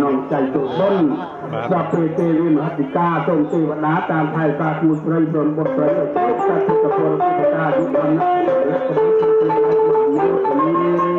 นองใจโจบนสัพเพเทวิมหติกาทรงเทวดาตามไทยปาคูตรัยบนบทไตรโลกสัตว์ตะโพนพุทธายุคันและคนที่เป็นคนนี้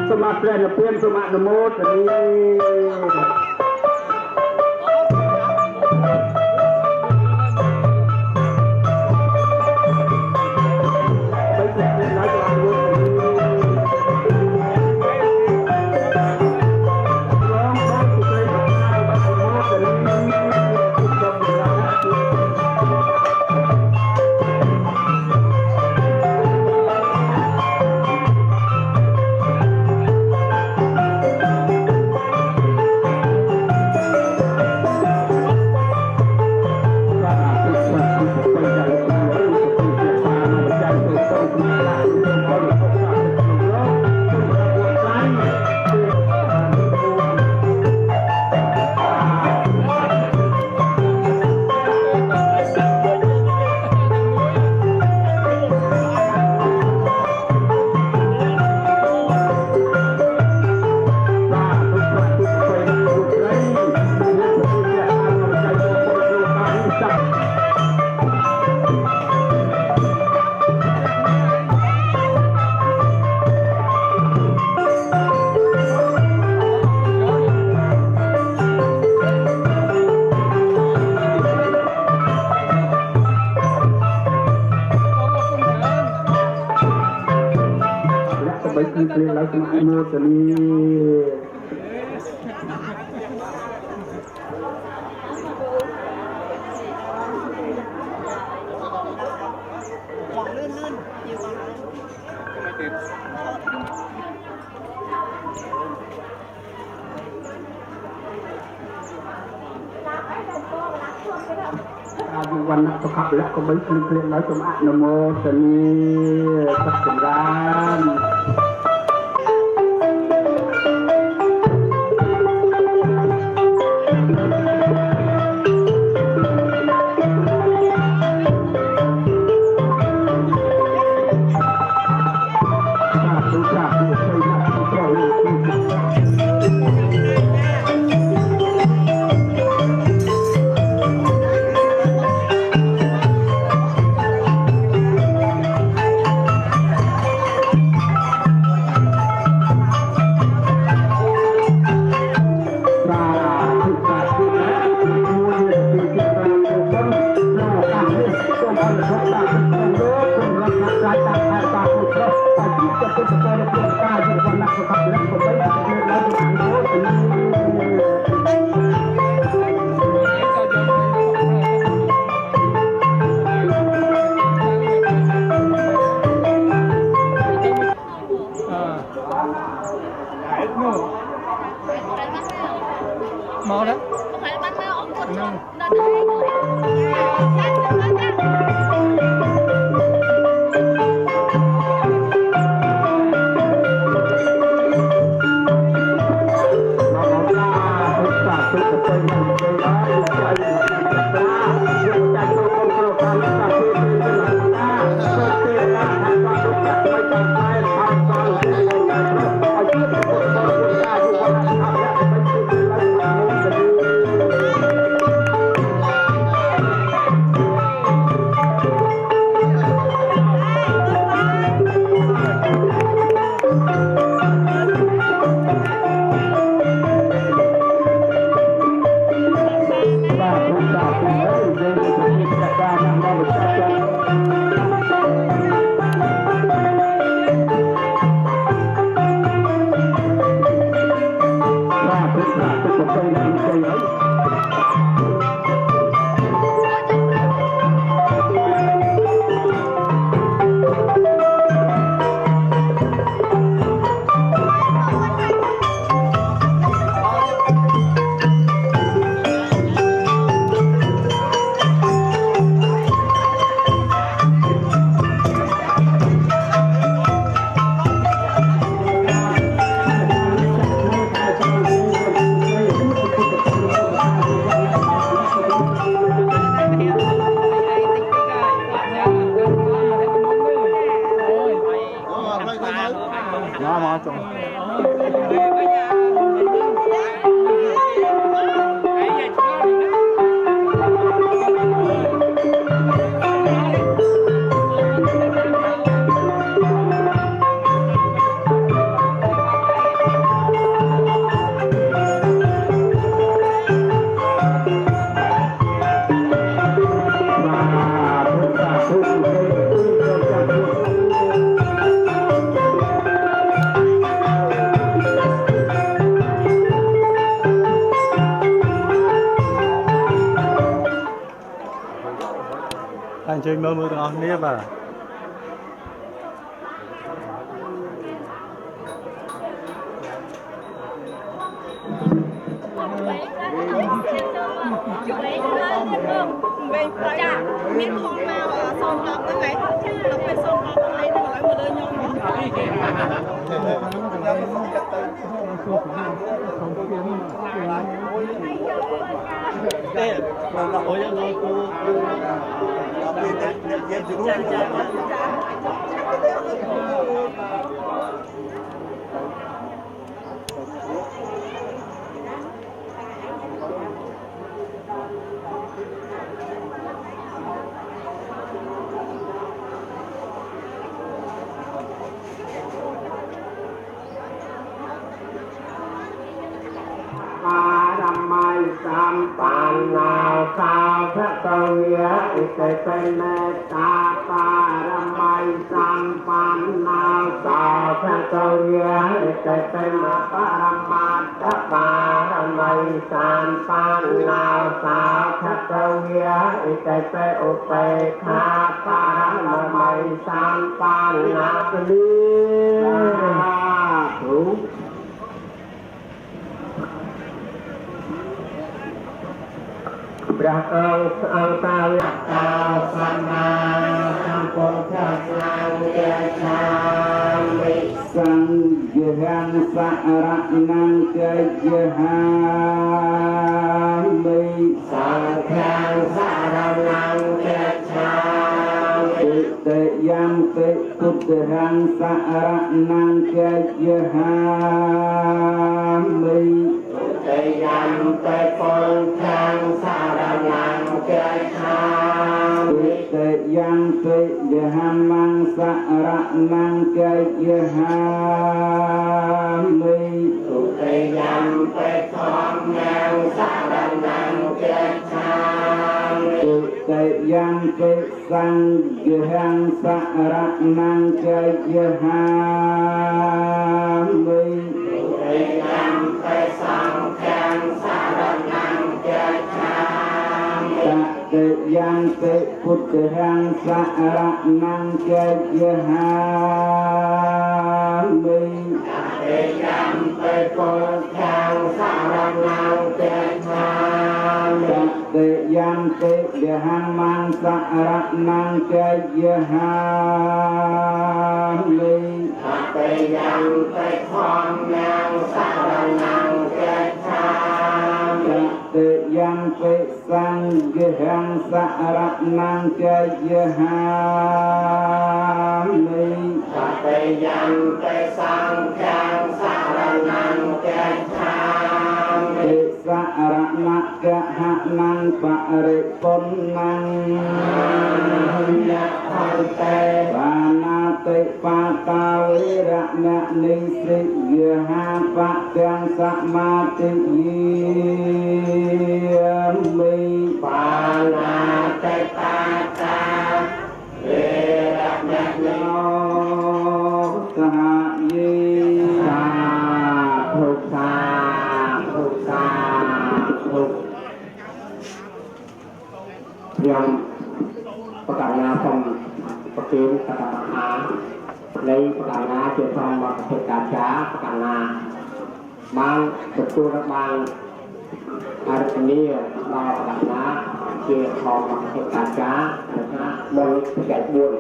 สมาเปลี่ยนเปลี่ยนสมาโนโมตนี้ โมทนีอายุวันนักประคับและก็ไม่คลีๆแล้วจงอะนะโมทนีสักการmau đó không phải là bắt mèo ông quật nó anh chơi mơ mơ từng ông nếp à chả miếng không nào xong lọc cái này lọc cái xong lọc cái này nói một đôi nhau Sam pan nào sao phép tao nghĩa thì cái bên ta รมัยสัมปันนาสาวพระเกวียเกิดเป็นปรมาตปารมัยสัมปันนาสาวพระเกวียเกิดเป็นอุเบกขาปารมัยสัมปันนาลีถูกพระองค์ตาวิตาสัมมาสัมพุทธัสสะเยชามิสังเยหังสารนังเกยหัมิสังฆังสารนังเกชามิเตยัมเตพุทธังสารนังเกยหัมิเตยัมเตปุญญังสารนังเกชามิเตยัมเตยหัมมังสารนังเกยหัมิเตยัมเตธรรมังสารนังเกชามิเตยัมเตสังฆังสารนังเกยหัมิเตยัมเตสังฆังสารนังเกชามิตยัมเตพุทธังสารนังเกยหัมิตยัมเตพุทธังสารนังเกชามิตยัมเตเดหังมังสารนังเกยหัมิตยัมเตธรรมังสารนังเกชามิตยัมเตสังฆังสารนังเกยหัมิตยัมเตสังฆังสารนังเกชามิสารนักกะหะนังปะริปุณนังยะทันเตปานาติปาตาวิระณะนิสิยหาปะตังสมาติยมิปานาติปาตาวิระณะนิสหเยสาธุสาธุสาธุยมประกาศงานทำประเคนประกาศอาหารในประกาศงานเกี่ยวกับเหตุการณ์ช้าประกาศงานบางประตูระบางอารินีรอประกาศงานเกี่ยวกับเหตุการณ์ช้านะบนประจัยบุญ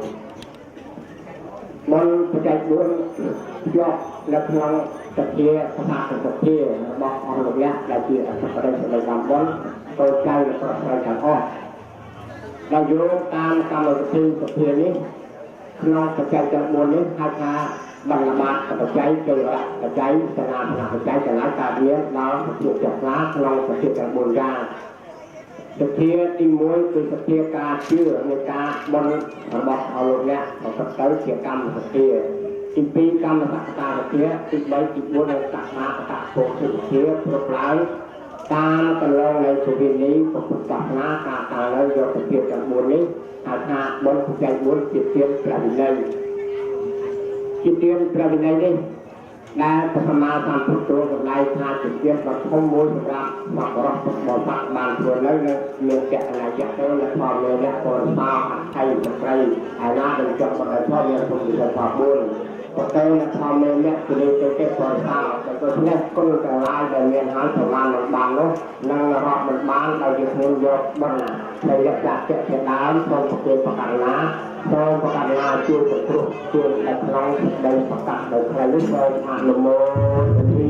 บนประจัยบุญยกและพลังตะเกียบสถานตะเกียบบอกออกแบบนี้ได้เกี่ยวกับประเด็นในการบนโดยใจและประเด็นการอ้อเราอยู่ตามกรรมวิธีประเพณีขนมปัจจัยจำนวนนี้ให้ชาบรรลับปัจจัยเกิดปัจจัยสนามปัจจัยสนามการเลี้ยงเราถูกจับล้าขนมปัจจัยจำนวนยาสเทียติมวยคือสเทียการเชื่อในการบนบอกเอาลงเนี่ยเราสักเต๋อเสียกรรมสเทียจิปีกรรมสักตาสเทียจิใบจิบนตักมาตักโผล่สเทียปลุกไล่ตามกันลงในสุรินนี้ปกปักหน้าตาตาแล้วยกเพียรจากบุญนี้อาชาบนผู้ใจบุญจิตเทียนประดิษฐ์ในจิตเทียนประดิษฐ์ในนี้ได้พัฒนาตามพุทธตัวกับนายชาจิตเทียนกับข้อมูลสำหรับมักรับบอกปักบานตัวแล้วเนี่ยเรื่องแกะอะไรแกะเต้และพอเลยและคนตาไทยสตรีอาณาเป็นจบอะไรพ่อเนี่ยคงจะพอบุญก็เต้และพอเลยเนี่ยคือเลยเป็นแค่คนตาแต่ตัวนี้ก็รู้แต่ลายแต่เมียนหายสมานหลังบางเนาะนั่งรอมันบ้านเราจะเพิ่มยกบ้างในระดับเจ็ดดาวทรงเป็นประกันนะทรงประกันนาช่วยประตูช่วยแต่พลังได้ประกาศโดยใครรู้ทรงอนุโมทนา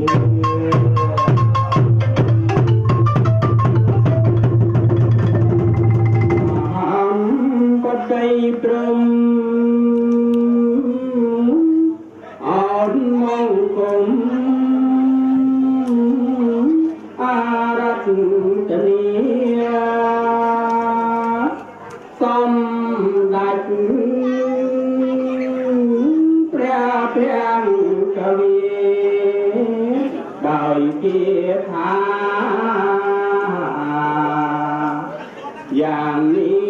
ปัจจัยตรมอ่อนมองคมอารัตจเนียสมดัจพระเพียงกวีโดยเกียรติอย่างนี้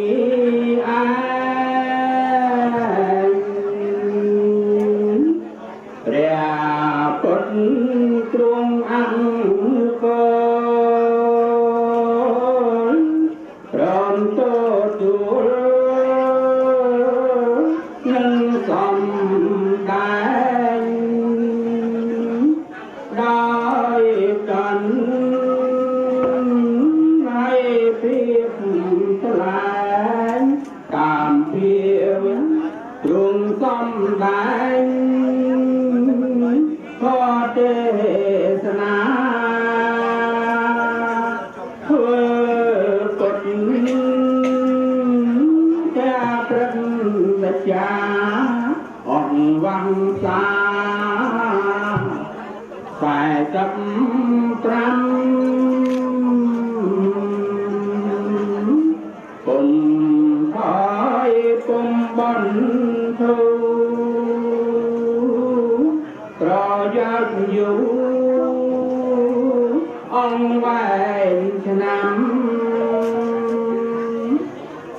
ông vai nam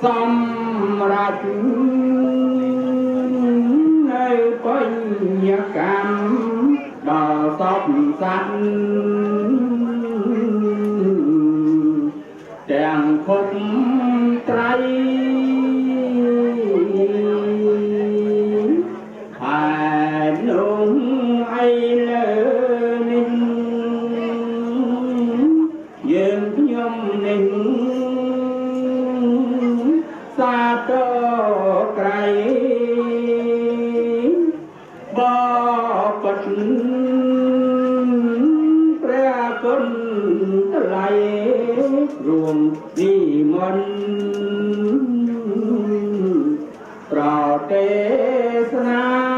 xóm rạch nơi coi nhạc cảm đò xót xanh tràng khúc trái hà nung ai lên dương nhâm ninh xa cho cây bo bật ra cơn lại ruộng đi mân pro tê na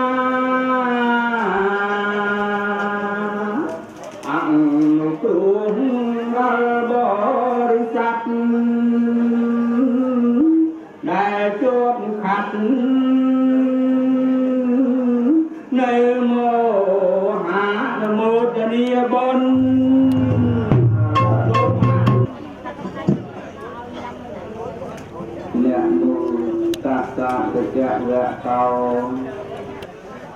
ăn tuôn vào bò sắt đại chốt khát nơi mô hạ mô nia bon Namo tassa bhagavato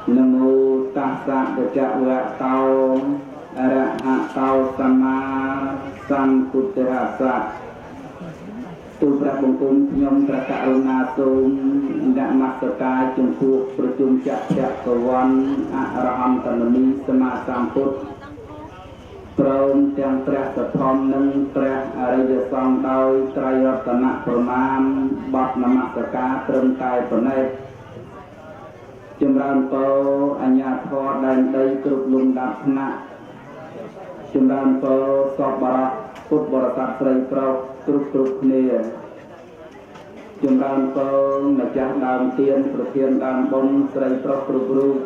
Namo tassa bhagavato Arahato sama Sambuddhassa Tu Pra Bông Cung Nhông Pra Karuna Sôm Đã Mạc Sở Ca Trung Quốc Pra Trung Chạc Chạc Cơ Văn Araham Tanami Sama Samput ព្រមទាំងព្រះសទ្ធំនិងព្រះអរិយសង្ឃដោយត្រៃរតនៈប្រមាណបទនមស្ការត្រឹមតែប៉ុណ្ណេះចម្រើនពរអញ្ញាធម៌ដែនដីគ្រប់លំដាប់ថ្នាក់ចម្រើនពរសពបរៈពុទ្ធបរិស័ទស្រីប្រុសគ្រប់គ្នាចម្រើនពរម្ចាស់ដើមទានប្រធានដើមបុណ្យស្រីប្រុសគ្រប់រូប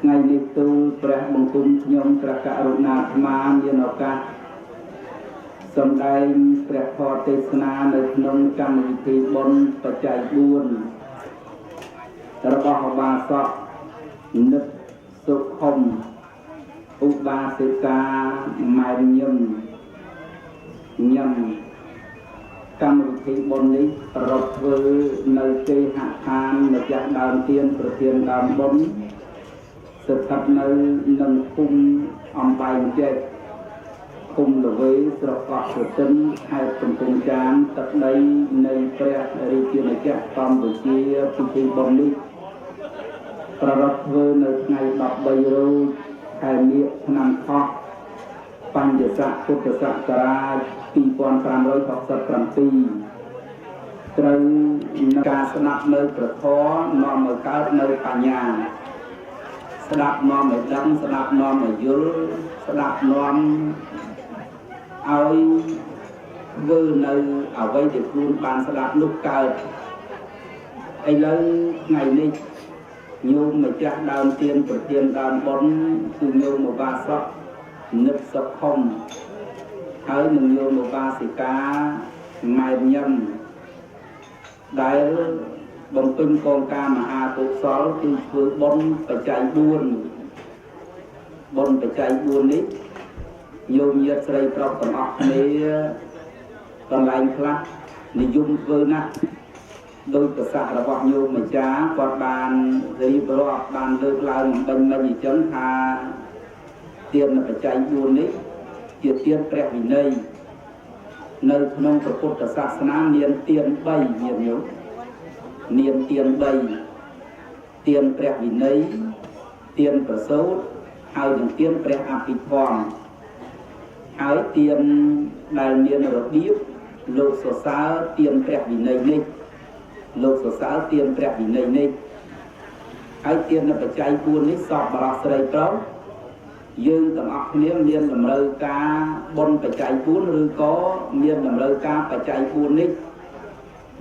ថ្ងៃនេះទូលព្រះបង្គំខ្ញុំព្រះករុណាអាត្មាមានឱកាសសម្ដែងព្រះធម៌ទេសនានៅក្នុងកម្មវិធីបុណ្យបច្ច័យ 4 របស់ឧបាសកនិតសុខុមឧបាសិកាម៉ែញឹមញឹមកម្មវិធីបុណ្យនេះប្រពធ្វើនៅគេហដ្ឋានម្ចាស់ដើមទានប្រធានដើមបុណ្យ ស្ថិតនៅនឹងភូមិអំបែងចេកភូមិល្វីស្រុកកោះប្រសិនខេត្តកំពង់ចាមទឹកដីនៃព្រះរាជាណាចក្រកម្ពុជាពិធីបុណ្យនេះប្រារព្ធធ្វើនៅថ្ងៃ 13 រោចខែមិញឆ្នាំថោះបញ្ញស័កពុទ្ធសករាជ 2567 ត្រូវការស្ដាប់នៅព្រះធម៌នាំឲ្យកើតនៅបញ្ញា ស្ដាប់នាំឲ្យដឹងស្ដាប់នាំឲ្យយល់ស្ដាប់នាំឲ្យធ្វើនៅអ្វីដែលខ្លួនបានស្ដាប់នោះកើតឥឡូវថ្ងៃនេះញោមម្ចាស់ដើមទានប្រធានដើមបុណ្យគឺញោមឧបាសកនិតសុខុមហើយនឹងញោមឧបាសិកាម៉ែញឹមដែល បំពេញកងការមហាកុសលគឺធ្វើបុណ្យបច្ច័យ 4 បុណ្យបច្ច័យ 4 នេះញោមញាតិស្រីប្រុសទាំងអស់គ្នាកន្លែងខ្លះនិយមធ្វើណាស់ដោយប្រសាសន៍របស់ញោមម្ចាស់គាត់បានរៀបរាប់បានលើកឡើងបំពេញមិញអញ្ចឹងថាទានបច្ច័យ 4 នេះជាទានព្រះវិន័យនៅក្នុងព្រះពុទ្ធសាសនាមានទាន 3 ញាតិញោម មានទាន 3 ទានព្រះវិន័យទានប្រសូតហើយនឹងទានព្រះអភិធម្មហើយទានដែលមានរបៀបលោកសរសើរទានព្រះវិន័យនេះលោកសរសើរទានព្រះវិន័យនេះហើយទានបច្ច័យ 4 នេះសពបរោះស្រីប្រុសយើងទាំងអស់គ្នាមានតម្រូវការបុណ្យបច្ច័យ 4 ឬក៏មានតម្រូវការបច្ច័យ 4 នេះ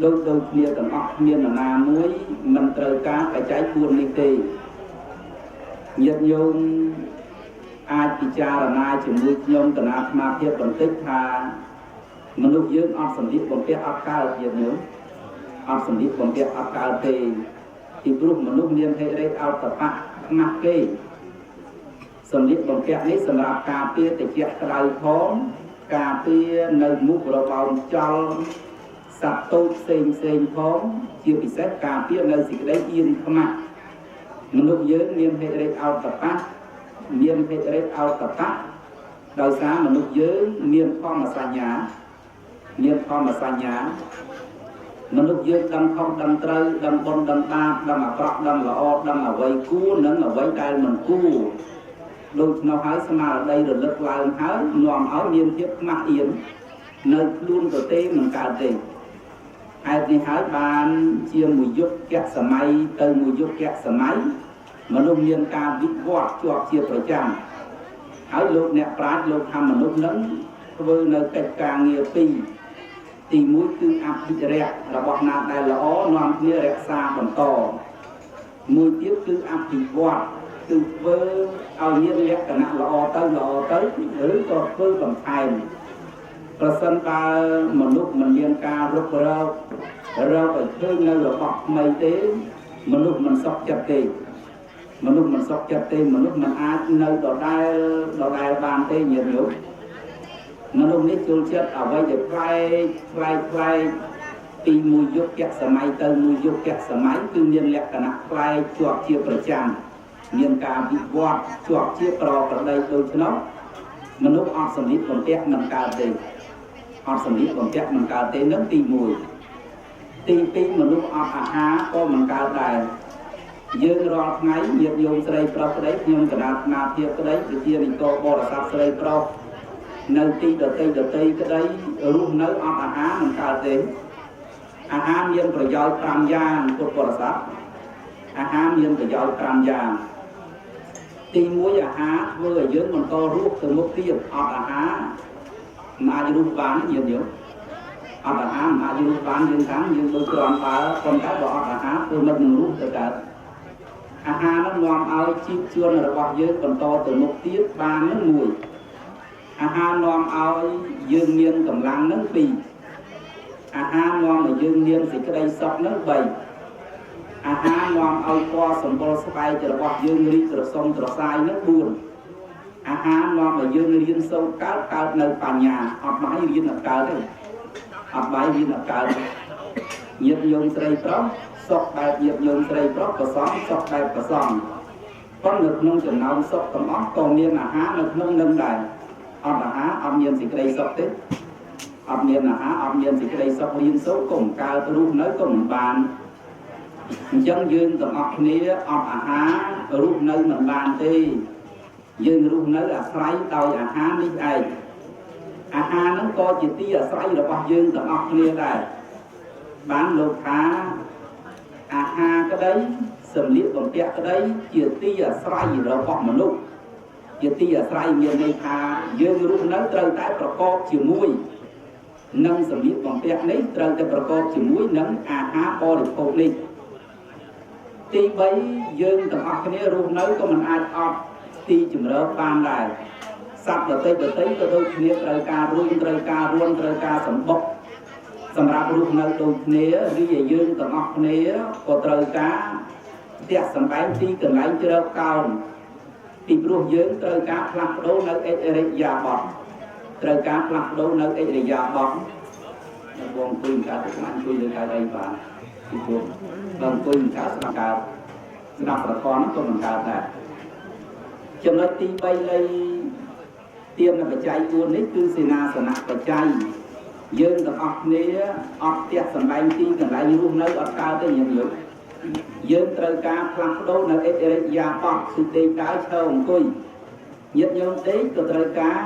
ដូចគ្នាទាំងអស់មានណាមួយមិនត្រូវការបច្ច័យ 4 នេះទេញាតិញោមអាចពិចារណាជាមួយខ្ញុំកណាអាត្មាភាពបន្តិចថាមនុស្សយើងអត់សម្លៀកបំពាក់អត់កើតញាតិញោមអត់សម្លៀកបំពាក់អត់កើតទេពីព្រោះមនុស្សមានហេតុរេតអោតបៈខ្មាស់គេ សម្លៀកបំពាក់នេះសម្រាប់ការពារតិចក្តៅផងការពារនៅមុខរបោនចោលសត្វតូចផ្សេងផងជាពិសេសការពារនៅសេចក្តីអៀនខ្មាស់មនុស្សយើងមានហេតុរេតអោតបៈដោយសារមនុស្សយើងមានធម្មសញ្ញាមនុស្សយើងដឹងខុសដឹងត្រូវដឹងបុណ្យដឹងបាបដឹងអាក្រក់ដឹងល្អដឹងអ្វីគួរនិងអ្វីដែលមិនគួរដូច្នោះហើយស្មារតីរលឹកឡើងហើយនាំឲ្យមានភាពខ្មាស់អៀននៅខ្លួនទៅទេមិនកើតទេហេតុនេះហើយបានជាមួយយុគសម័យទៅមួយយុគសម័យមនុស្សមានការវិវត្តជាប់ជាប្រចាំហើយលោកអ្នកប្រាជ្ញលោកថាមនុស្សនឹងធ្វើនៅកិច្ចការងារពីរទី1គឺអភិរក្សរបស់ណាដែលល្អនាំគ្នារក្សាបន្តមួយទៀតគឺអភិវឌ្ឍគឺធ្វើឲ្យមានលក្ខណៈល្អទៅឬក៏ធ្វើបន្ថែមប្រសិនបើមនុស្សមិនមានការរុករកឲ្យឃើញនៅរបស់ថ្មីទេមនុស្សមិនសុខចិត្តទេមនុស្សមិនអាចនៅដដែលបានទេញាតិញោមមនុស្សនេះចូលចិត្តអ្វីដែលប្លែកពីមួយយុគសម័យទៅមួយយុគសម័យគឺមានលក្ខណៈប្លែកជាប់ជាប្រចាំមានការវិវត្តជាប់ជាប្រដីដូច្នោះមនុស្សអត់សម្លៀកបំពាក់មិនកើតទេនឹងទី1ទី2មនុស្សអត់អាហារក៏មិនកើតដែរយើងរាល់ថ្ងៃញាតិញោមស្រីប្រុសក្តីខ្ញុំគណៈស្មារតីក្តីជានិកបរិស័ទស្រីប្រុសនៅទីដតីក្តីរស់នៅអត់អាហារមិនកើតទេអាហារមានប្រយោជន៍5យ៉ាងពុទ្ធបរិស័ទអាហារមានប្រយោជន៍5យ៉ាងទី1អាហារធ្វើឲ្យយើងបន្តរស់ទៅមុខទៀតអត់អាហារមិនអាចរស់បានញាតិញោមអត់អាហារមិនអាចរស់បានយើងថាយើងដូចគ្រាន់បើប៉ុន្តែបើអត់អាហារគឺមិននឹងរស់ទៅកើតអាហារនោះនាំឲ្យជីវជួនរបស់យើងបន្តទៅមុខទៀតបាននឹង1អាហារនាំឲ្យយើងមានកម្លាំងនឹង2អាហារនាំឲ្យយើងមានសេចក្តីសុខនឹង3អាហារនាំឲ្យពណ៌សម្បុរស្បែករបស់យើងរីកត្រសុំត្រសាយនឹង4អាហារនាំឲ្យយើងរៀនសូត្រកើតនៅបញ្ញាអត់បាយរៀនអត់កើតទេញាតិញោមស្រីប្រុសសុខបែបញាតិញោមស្រីប្រុសប្រសងសុខបែបប្រសងប៉ុន្តែនៅក្នុងចំណោមសុខទាំងអស់ក៏មានអាហារនៅក្នុងនឹងដែរអត់អាហារអត់មានសេចក្តីសុខទេអត់មានអាហារអត់មានសេចក្តីសុខរៀនសូត្រក៏មិនកើតរស់នៅក៏មិនបានអញ្ចឹងយើងទាំងអស់គ្នាអត់អាហាររស់នៅមិនបានទេយើងរស់នៅអាស្រ័យដោយអាហារនេះឯងអាហារហ្នឹងក៏ជាទីអាស្រ័យរបស់យើងទាំងអស់គ្នាដែរបានលោកថាអាហារក្តីសម្លៀកបំពាក់ក្តីជាទីអាស្រ័យរបស់មនុស្សជាទីអាស្រ័យមានន័យថាយើងរស់នៅត្រូវតែប្រកបជាមួយនឹងសម្លៀកបំពាក់នេះត្រូវតែប្រកបជាមួយនឹងអាហារបរិភោគនេះទី3យើងទាំងអស់គ្នារស់នៅក៏មិនអាចអត់ទីជម្រកបានដែរសត្វដទៃក៏ដូចគ្នាត្រូវការរុញត្រូវការរួនត្រូវការសម្បុកសម្រាប់រស់នៅដូចគ្នាឬយើងទាំងអស់គ្នាក៏ត្រូវការផ្ទះសម្បែងទីកន្លែងជ្រកកោនពីព្រោះយើងត្រូវការផ្លាស់ប្ដូរនៅអិរិយាបថបងអង្គុយការទៅអង្គុយលើកៅអីបានពីព្រោះដល់អង្គុយការស្ដាប់កើតស្ដាប់ប្រព័ន្ធក៏មិនកើតដែរចំណុចទី3នៃទានបច្ច័យ4នេះគឺសេនាសនៈបច្ច័យយើងទាំងអស់គ្នាអត់ផ្ទះសម្បែងទីកន្លែងរស់នៅអត់កើតទេយើងត្រូវការផ្លាស់ប្ដូរនៅអិរិយាបថគឺដេកដើរឈរអង្គុយញាតិញោមដេកក៏ត្រូវការ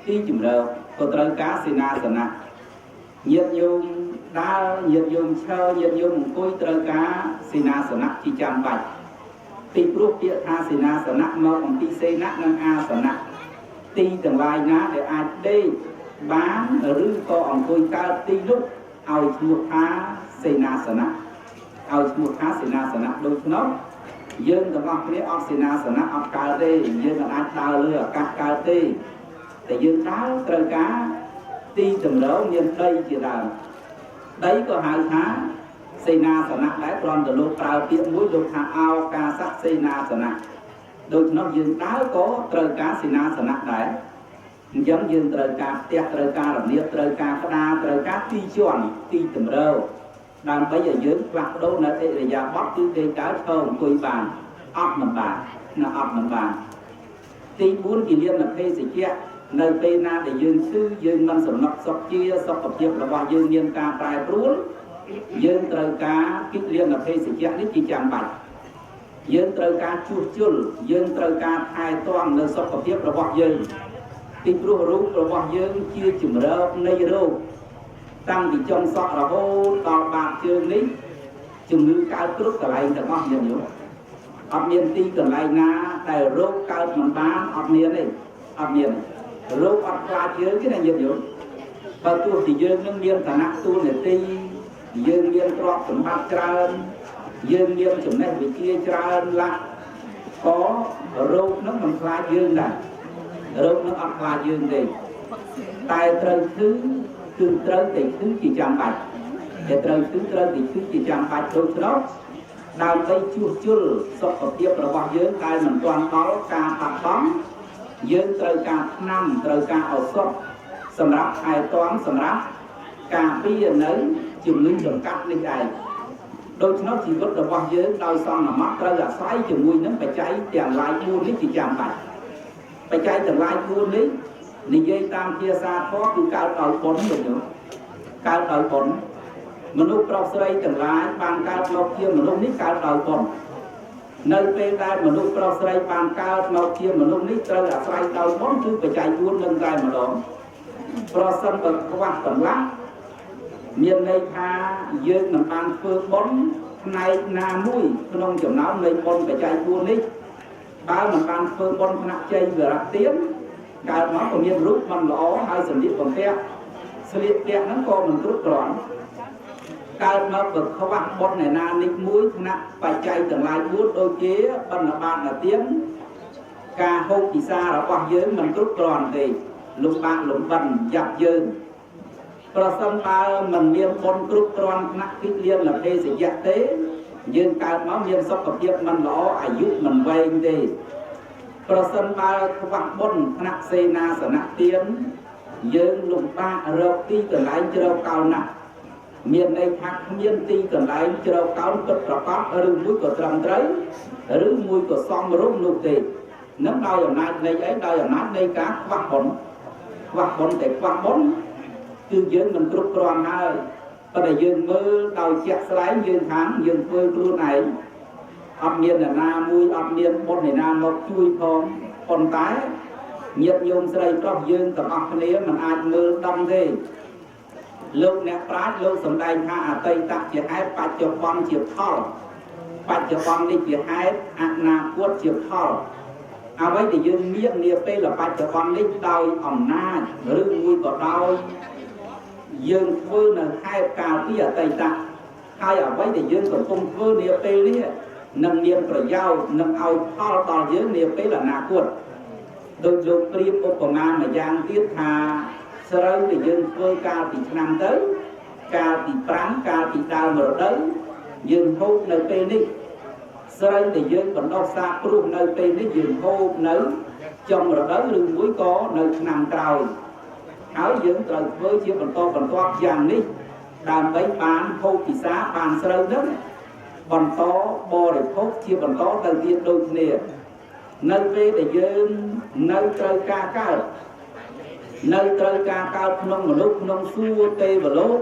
ទីជម្រកក៏ត្រូវការសេនាសនៈញាតិញោមដើរញាតិញោមឈរញាតិញោមអង្គុយត្រូវការសេនាសនៈជាចាំបាច់ពីព្រោះពាក្យថាសេនាសនៈមកអំពីសេនៈនិងអាសនៈទីទាំងឡាយណាដែលអាចដេកបានឬក៏អង្គុយកើតទីនោះឲ្យឈ្មោះថាសេនាសនៈដូច្នោះយើងទាំងអស់គ្នាអត់សេនាសនៈអត់កើតទេយើងមិនអាចដើរលើអាកាសកើតទេតែយើងដើរត្រូវការទីចម្រោមានដីជាដើមដីក៏ហៅថាសេនាសនៈដែរគ្រាន់តែលោកប្រើពាក្យមួយលោកថាឱកាសសេនាសនៈ đôi nó dương đá có trời cá xì na sẵn nặng đấy giống dương trời cá tẹt trời cá làm liệt trời cá đa trời cá ti chọn ti tầm râu đang bây giờ dương quạt đâu là để giờ bóc tư để cá thơm quỳ bàn ấp mình bàn ti bốn kỷ niệm là phê gì kia nơi tây na để dương sư dương năm sầm nọc sọc chia sọc cặp tiệp là bao dương niên ca trai rún dương trời cá kích liên là phê gì kia đến chỉ chạm bạch dương trời cá chuột chul dương trời cá hai toang nơi sọc cặp tiệp là bao dương ti rú là bao dương chia chùm râu nay râu tăng thì trong sọ là hô tàu bạc chương lý chùm nữ cao cướp cả lại được không nhiều ấp miền ti cả lại na đại rô cao mình bán ấp miền này ấp miền rô ấp qua chương cái này nhiều và tu thì dương nâng miền thằng nát tu này ti dương miền trọ chùm bạc trơn dương miền chùm này bị kia trơn là có rô nó mình qua dương này rô nó ấp qua dương thì tài trời thứ tương trơn thì thứ chỉ chạm bạch để trơn tương trơn thì thứ chỉ chạm bạch đôi đó đào tây chua sọc ở tiếp là bao nhiêu cái mình toàn có ca bạc bóng dương trời ca năm trời ca ở sọc sầm ráp hai toán sầm ráp ca bia nấy chừng linh đường cắt lên này đôi nó chỉ có được bao nhiêu đào xong là mắt ra là xoáy chừng mùi nó phải cháy tiền lại buôn lý chỉ chạm bạch phải cháy tiền lại buôn lýนี่ยัยตามเทียซาเพราะคือการเอาผลอยู่เนาะการเอาผลมนุษย์เราใส่ต่างหลายบางการเราเทียมมนุษย์นี้การเอาผลในเป็นได้มนุษย์เราใส่บางการเราเทียมมนุษย์นี้เราใส่เอาผลคือไปใจบุญเรื่องใดมาดองเพราะสัมปทานต่างหลักเมียนในพาเยอะหนังบางเพื่อผลในนามุ้ยขนมจมน้ำในผลไปใจบุญนี้บางหนังบางเพื่อผลขณะใจเวลาเตี้ยการมาของเมียนรุกมันล้อให้สันนิษฐานแท้สลิดแก่นั้นก็มันรุกก่อนการมาเปิดขวักบนในนานิกมุ้ยนะปัจจัยต่างหลายบุตรโดยเจ๊บรรณบาลน่ะเตี้ยมกาโฮกิซาเราความเยอะมันรุกก่อนเลยลุกบางหลุมบันยับเยินประสัมปามันเมียนคนรุกก่อนนักพิเรียนละเพศิยะเต้ยืนการมาเมียนสกปรกมันล้ออายุมันไวเลยประสันบาขวักบนคณะเสนาสนะเตียนยืนลุงป้าเราตีกันไหลเจริญเก่าหนักเมียนในทักเมียนตีกันไหลเจริญเก่าตัดประกอบหรือมุ้ยก็ตรำใจหรือมุ้ยก็ซ่อมรุ่งนุตีน้ำดาวอย่างนั้นในไอ้ดาวอย่างนั้นในการขวักบนแต่ขวักบนคือยืนมันกรุบกรอนได้ก็ได้ยืนมือดาวเจ็ดสไลด์ยืนหางยืนเพื่อรู้ไหนอับเมียนนามุยอับเมียนบนในนามาช่วยพองคนตายเงียบโยมใส่กรอบยืนกับอัคเนียมันอาจมือดำเลยลูกเนี่ยปราดลูกสมได้ท่าอาตัยตักจะให้ปัจจุบันเฉียบท่อปัจจุบันนี่จะให้อนาคตเฉียบท่อเอาไว้แต่ยืนเมียนเนี่ยเป็นละปัจจุบันนี่ดาวอ่อนหน้าหรือมุยก็ดาวยืนเพื่อเนี่ยให้กาวที่อาตัยตักให้เอาไว้แต่ยืนกับตรงเพื่อเนี่ยเป็นเนี่ยนำเนียนประยาว นำเอาท่อต่อเยอะเนี่ยเป็นละนาคตโดยโยมเปรียบอุปมามาอย่างที่ทาสระไปยืนเพื่อการติดนำเต้การติดปรังการติดดาวมาเต้ยืนโฮในเป็นนี้สระไปยืนบนออกซาปรุในเป็นนี้ยืนโฮในจมมาเต้หรือมุ้ยก็ในนำกลาวเขายืนตระเพื่อเชื่อบนโตบนตัวอย่างนี้ตามใบบานโฮกิสาบานสระนั้นบนโตบริโภคเชื่อบนโตตั้งเตียนโดยเนี่ยในเวทยืนในเตยกาเก้าในเตยกาเก้าพนมมนุษย์พนมสู้เตวโลก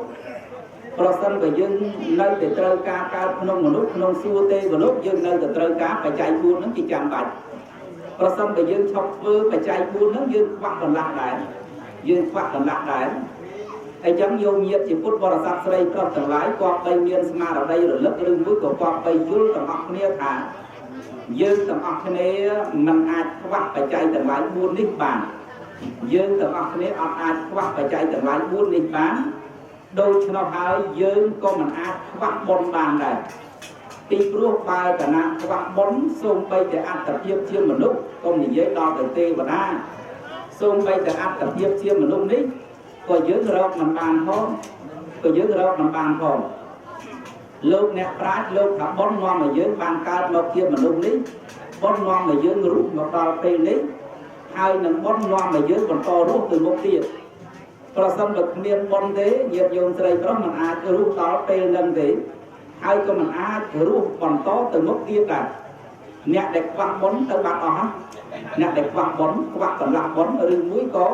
ประสันไปยืนในเตยกาเก้าพนมมนุษย์พนมสู้เตวโลกยืนในเตยกาไปใจบุญนั้นที่จำบัดประสันไปยืนชอบเพื่อไปใจบุญนั้นยืนควักกันหลักได้ยืนควักกันหลักได้ไอ้จำโยมเยียบจีพุทธบริษัทใส่ก็ต่างหลายกอบไปเมียนสมาเราได้หรือเลิกเรื่องมุ้ยก็กอบไปยุ่งต่างอักเนียขายืนต่างอักเนียมันอาจควักไปใจต่างหลายบุญนิพพานยืนต่างอักเนียอาจควักไปใจต่างหลายบุญนิพพานโดยชนหายยืนก็มันอาจควักบนบานได้ตีรูปไปแต่นะควักบนส่งไปแต่อัตเทียบเชื่อมนุษย์ก็มีเยอะดอกแต่เตวนาส่งไปแต่อัตเทียบเชื่อมนุษย์นี้ก็ยืดเรามันบานพอก็ยืดเรามันบานพอลูกเนี่ยปราดลูกขับบอลงอมายืดบานการเราเทียมมันลูกนี้ ប៉ុននាំឲ្យយើងរស់មកដល់ពេលនេះហើយនឹងប៉ុននាំឲ្យយើងបន្តរស់ទៅមុខទៀតប្រសិនបើគ្មានប៉ុនទេញាតិញោមស្រីប្រុសមិនអាចរស់ដល់ពេលនឹងទេហើយក៏មិនអាចរស់បន្តទៅមុខទៀតដែរអ្នកដែលខ្វះប៉ុនទៅបាត់អស់អ្នកដែលខ្វះប៉ុនខ្វះកម្លាំងប៉ុនឬមួយក៏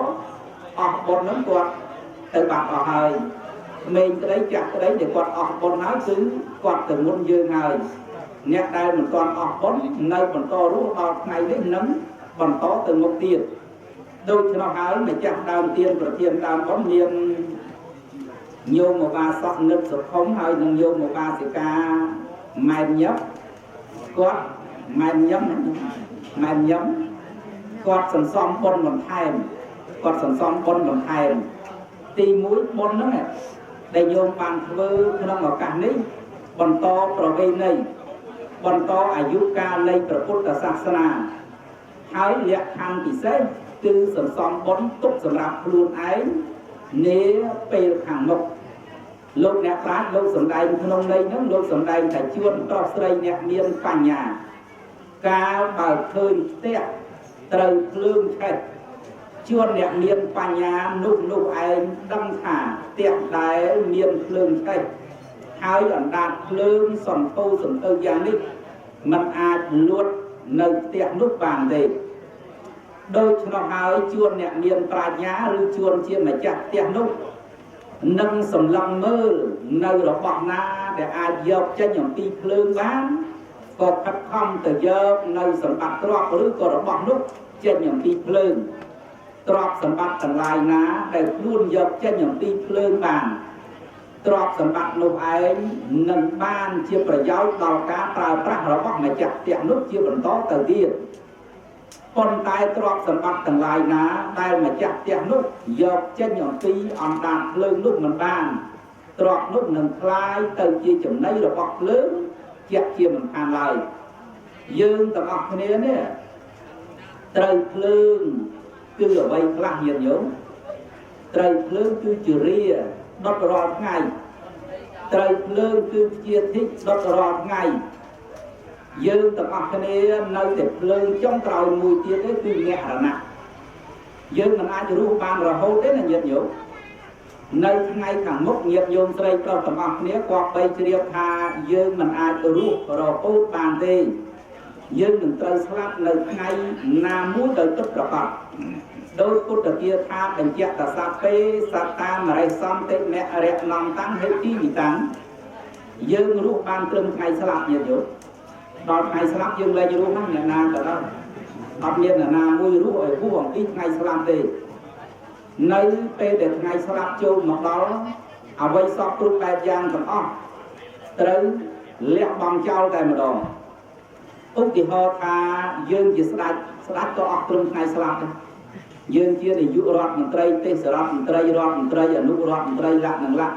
អស់ប៉ុនហ្នឹងគាត់ទៅបាត់អស់ហើយក្មេងក្តីចាស់ក្តីដែលគាត់អស់ប៉ុនហើយគឺគាត់ទៅមុនយើងហើយអ្នកដែលមិនទាន់អស់ប៉ុននៅបន្តរស់ដល់ថ្ងៃនេះនឹងបន្តទៅមុខទៀតដូច្នោះហើយម្ចាស់ដើមទានប្រធានដើមប៉ុនមានញោមឧបាសកនិតសុខុមហើយនឹងញោមឧបាសិកាម៉ែនញឹកគាត់ម៉ែនញឹមគាត់សន្សំប៉ុនបន្ថែមគាត់សន្សំប៉ុនបន្ថែមទី1ប៉ុនហ្នឹងដែលញោមបានធ្វើក្នុងឱកាសនេះបន្តប្រវេណីបន្តអាយុកាលនៃព្រះពុទ្ធសាសនាហើយលក្ខខណ្ឌពិសេសគឺសន្សំបុណ្យទុកសម្រាប់ខ្លួនឯងនាពេលខាងមុខលោកអ្នកប្រាជ្ញលោកសំដែងក្នុងន័យហ្នឹងលោកសំដែងថាជួនប្រុសស្រីអ្នកមានបញ្ញាកាលបើឃើញផ្ទះត្រូវភ្លើងឆេះជួនអ្នកមានបញ្ញានោះឯងដឹងថាផ្ទះដែលមានភ្លើងឆេះហើយអណ្ដាតភ្លើងសំទៅយ៉ាងនេះมันអាចលួចនៅផ្ទះនោះបានទេដូច្នោះហើយជួនអ្នកមានប្រាជ្ញាឬជួនជាម្ចាស់ផ្ទះនោះនឹងសម្លឹងមើលនៅរបស់ណាដែលអាចយកចេញអំពីភ្លើងបានក៏ខិតខំទៅយកនៅសម្បត្តិទ្រព្យឬក៏របស់នោះចេញអំពីភ្លើងទ្រព្យសម្បត្តិទាំងឡាយណាដែលខ្លួនយកចេញអំពីភ្លើងបានទ្រព្យសម្បត្តិនោះឯងនឹងបានជាប្រយោជន៍ដល់ការប្រើប្រាស់របស់ម្ចាស់ផ្ទះនោះជាបន្តទៅទៀតប៉ុន្តែទ្រព្យសម្បត្តិទាំងឡាយណាដែលម្ចាស់ផ្ទះនោះយកចេញអំពីអណ្ដាតភ្លើងនោះមិនបានទ្រព្យនោះនឹងคล้ายទៅជាចំណីរបស់ភ្លើងជាក់ជាមិនខានឡើយយើងទាំងអស់គ្នានេះត្រូវភ្លើងគឺអ្វីខ្លះញាតិញោមត្រូវភ្លើងគឺជារាដុតរាល់ថ្ងៃត្រូវភ្លើងគឺជាធិចដុតរាល់ថ្ងៃយើងទាំងអស់គ្នានៅតែភ្លើងចុងក្រោយមួយទៀតទេគឺមរណៈយើងមិនអាចរស់បានរហូតទេណាញាតិញោមនៅថ្ងៃខាងមុខញាតិញោមស្រីប្រុសទាំងអស់គ្នាគាត់បីជ្រាបថាយើងមិនអាចរស់រហូតបានទេយើងនឹងត្រូវស្លាប់នៅថ្ងៃណាមួយដោយពិតប្រាកដដោយពុទ្ធគាថាបញ្ជាក់តស័ព្ទពេសត្តាមរិសំតិមៈរៈនំតាំងហេទីវិតាំងយើងរស់បានត្រឹមថ្ងៃស្លាប់ញាតិញោមដល់ថ្ងៃស្លាប់យើងលែងរស់ហ្នឹងអ្នកណាក៏ដោយអត់មានអ្នកណាមួយរស់ឲ្យហួសអំពីថ្ងៃស្លាប់ទេនៅពេលដែលថ្ងៃស្លាប់ចូលមកដល់អ្វីសពគ្រប់បែបយ៉ាងទាំងអស់ត្រូវលះបង់ចោលតែម្ដងឧទាហរណ៍ថាយើងជាស្ដេចក៏អស់ត្រឹមថ្ងៃស្លាប់ដែរយើងជានាយករដ្ឋមន្ត្រីទេសរដ្ឋមន្ត្រីរដ្ឋមន្ត្រីអនុរដ្ឋមន្ត្រីលក្ខនឹងលក្ខ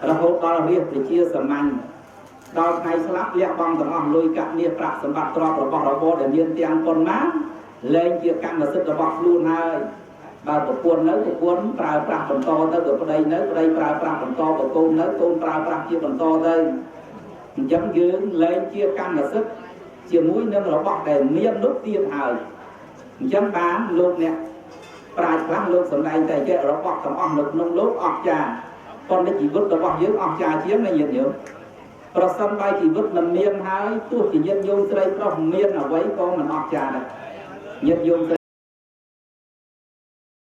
រហូតដល់រាជប្រជាសាមញ្ញដល់ថ្ងៃស្លាប់លះបង់ទាំងអស់លុយកាក់មាសប្រាក់សម្បត្តិទ្រព្យរបស់របរដែលមានទាំងប៉ុន្មានលែងជាកម្មសិទ្ធិរបស់ខ្លួនហើយបើប្រពន្ធនៅប្រពន្ធប្រើប្រាស់បន្តទៅបើប្តីនៅប្តីប្រើប្រាស់បន្តបើកូននៅកូនប្រើប្រាស់ជាបន្តទៅអញ្ចឹងយើងលែងជាកម្មសិទ្ធិជាមួយនឹងរបស់ដែលមាននោះទៀតហើយអញ្ចឹងបានលោកអ្នកប្រាជ្ញខ្លះលោកសម្ដែងតែជារបស់ទាំងអស់នៅក្នុងលោកអស្ចារ្យប៉ុន្តែជីវិតរបស់យើងអស្ចារ្យជាងណាញាតិញោមប្រសិនបើជីវិតមិនមានហើយទោះជាញាតិញោមស្រីប្រុសមានអ្វីក៏មិនអស្ចារ្យដែរញាតិញោមស្រី